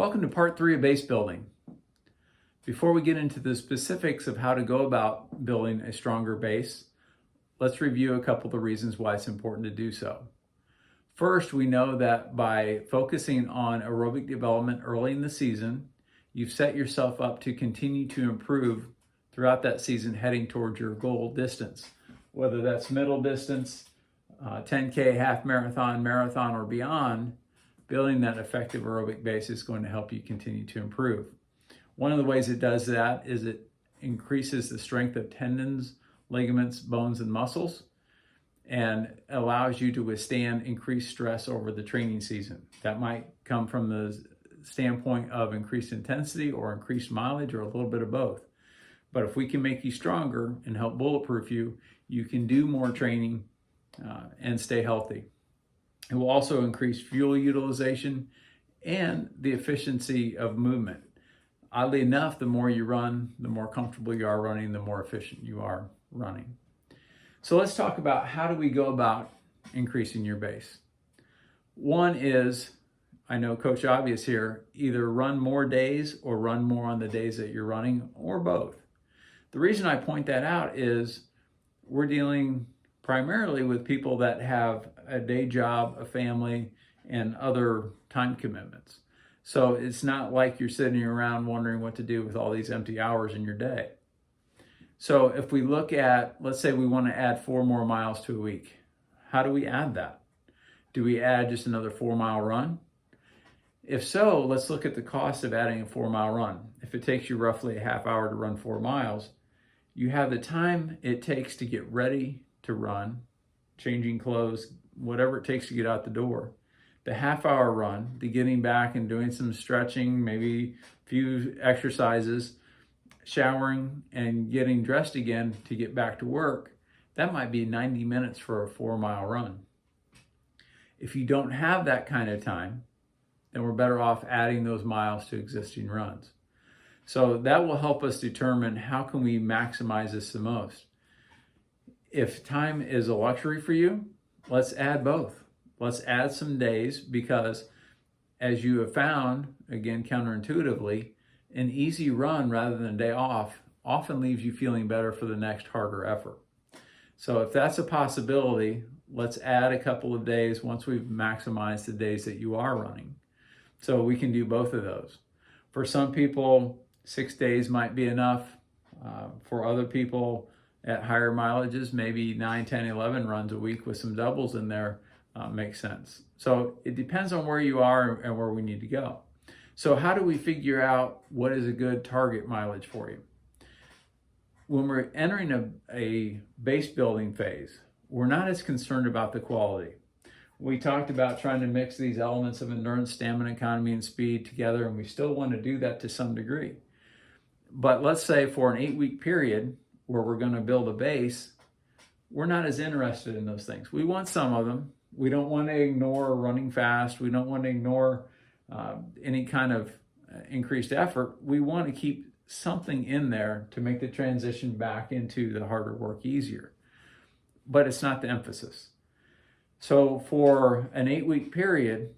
Welcome to part 3 of base building. Before we get into the specifics of how to go about building a stronger base, let's review a couple of the reasons why it's important to do so. First, we know that by focusing on aerobic development early in the season, you've set yourself up to continue to improve throughout that season heading towards your goal distance, whether that's middle distance, 10K, half marathon, marathon, or beyond. Building that effective aerobic base is going to help you continue to improve. One of the ways it does that is it increases the strength of tendons, ligaments, bones, and muscles, and allows you to withstand increased stress over the training season. That might come from the standpoint of increased intensity or increased mileage or a little bit of both. But if we can make you stronger and help bulletproof you, you can do more training and stay healthy. It will also increase fuel utilization and the efficiency of movement. Oddly enough, the more you run, the more comfortable you are running, the more efficient you are running. So let's talk about how do we go about increasing your base. One is, I know Coach Obvious here, either run more days or run more on the days that you're running, or both. The reason I point that out is we're dealing primarily with people that have a day job, a family, and other time commitments. So it's not like you're sitting around wondering what to do with all these empty hours in your day. So if we look at, let's say we want to add 4 more miles to a week, how do we add that? Do we add just another 4-mile run? If so, let's look at the cost of adding a 4-mile run. If it takes you roughly a half hour to run 4 miles, you have the time it takes to get ready to run, changing clothes, whatever it takes to get out the door. The half-hour run, the getting back and doing some stretching, maybe a few exercises, showering, and getting dressed again to get back to work, that might be 90 minutes for a 4-mile run. If you don't have that kind of time, then we're better off adding those miles to existing runs. So that will help us determine how can we maximize this the most. If time is a luxury for you, let's add both. Let's add some days, because as you have found, again, counterintuitively, an easy run rather than a day off often leaves you feeling better for the next harder effort. So if that's a possibility, let's add a couple of days once we've maximized the days that you are running. So we can do both of those. For some people, 6 days might be enough. For other people at higher mileages, maybe 9, 10, 11 runs a week with some doubles in there makes sense. So it depends on where you are and where we need to go. So how do we figure out what is a good target mileage for you? When we're entering a base building phase, we're not as concerned about the quality. We talked about trying to mix these elements of endurance, stamina, economy, and speed together, and we still want to do that to some degree. But let's say for an 8-week period where we're going to build a base, we're not as interested in those things. We want some of them. We don't want to ignore running fast. We don't want to ignore any kind of increased effort. We want to keep something in there to make the transition back into the harder work easier. But it's not the emphasis. So for an 8-week period,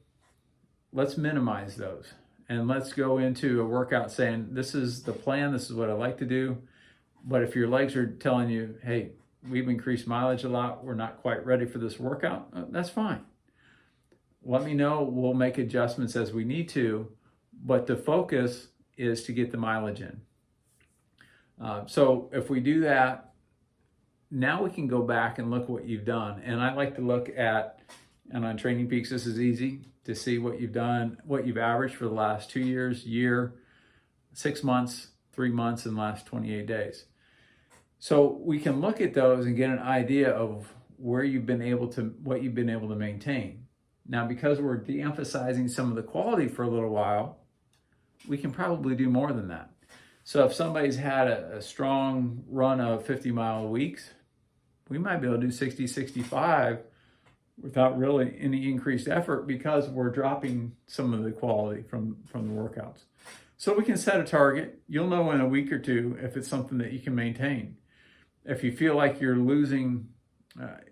let's minimize those. And let's go into a workout saying, this is the plan, this is what I like to do. But if your legs are telling you, hey, we've increased mileage a lot, we're not quite ready for this workout, that's fine. Let me know, we'll make adjustments as we need to, but the focus is to get the mileage in. So if we do that, now we can go back and look what you've done. And I like to look at, and on Training Peaks, this is easy to see what you've done, what you've averaged for the last 2 years, year, 6 months, 3 months, and last 28 days. So we can look at those and get an idea of where you've been able to, what you've been able to maintain. Now, because we're de-emphasizing some of the quality for a little while, we can probably do more than that. So if somebody's had a strong run of 50-mile weeks, we might be able to do 60, 65 without really any increased effort, because we're dropping some of the quality from the workouts. So we can set a target. You'll know in a week or two if it's something that you can maintain. If you feel like you're losing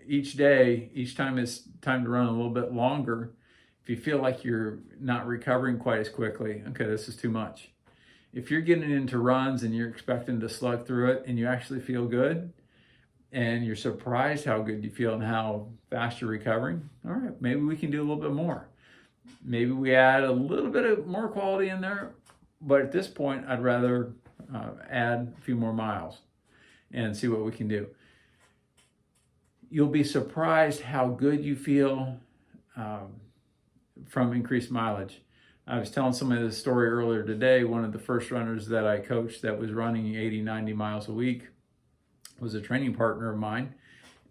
each day, each time it's time to run a little bit longer, if If you feel like you're not recovering quite as quickly, okay, this is too much. If you're getting into runs and you're expecting to slug through it and you actually feel good and you're surprised how good you feel and how fast you're recovering, all right, maybe we can do a little bit more. Maybe we add a little bit of more quality in there, but at this point, I'd rather add a few more miles and see what we can do. You'll be surprised how good you feel from increased mileage. I was telling somebody this story earlier today. One of the first runners that I coached that was running 80, 90 miles a week was a training partner of mine.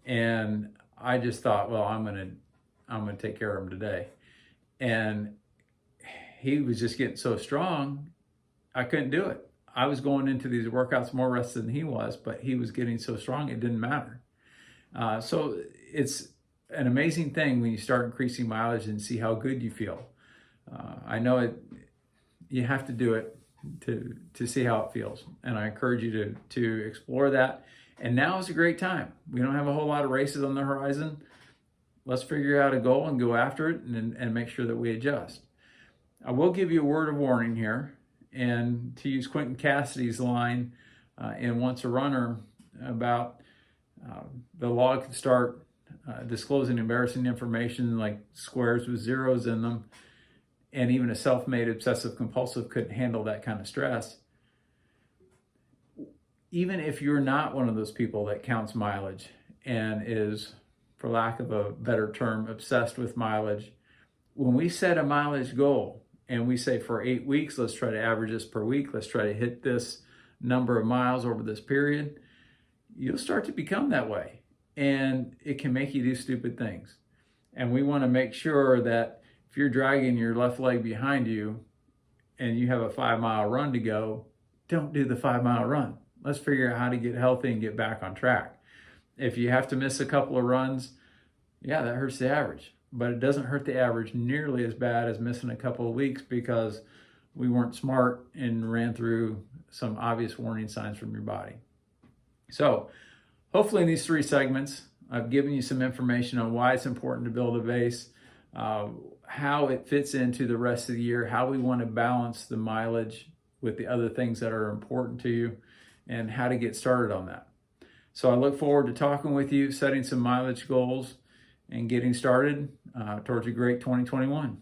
And I just thought, well, I'm gonna take care of him today. And he was just getting so strong, I couldn't do it. I was going into these workouts more rested than he was, but he was getting so strong, it didn't matter. So it's an amazing thing when you start increasing mileage and see how good you feel. I know you have to do it to see how it feels. And I encourage you to explore that. And now is a great time. We don't have a whole lot of races on the horizon. Let's figure out a goal and go after it and make sure that we adjust. I will give you a word of warning here, and to use Quentin Cassidy's line in Once a Runner about the law could start disclosing embarrassing information like squares with zeros in them, and even a self-made obsessive compulsive couldn't handle that kind of stress. Even if you're not one of those people that counts mileage and is, for lack of a better term, obsessed with mileage, when we set a mileage goal and we say for 8 weeks, let's try to average this per week, let's try to hit this number of miles over this period, you'll start to become that way. And it can make you do stupid things. And we want to make sure that if you're dragging your left leg behind you and you have a 5-mile run to go, don't do the 5-mile run. Let's figure out how to get healthy and get back on track. If you have to miss a couple of runs, yeah, that hurts the average. But it doesn't hurt the average nearly as bad as missing a couple of weeks because we weren't smart and ran through some obvious warning signs from your body. So hopefully in these 3 segments, I've given you some information on why it's important to build a base, how it fits into the rest of the year, how we want to balance the mileage with the other things that are important to you, and how to get started on that. So I look forward to talking with you, setting some mileage goals, and getting started towards a great 2021.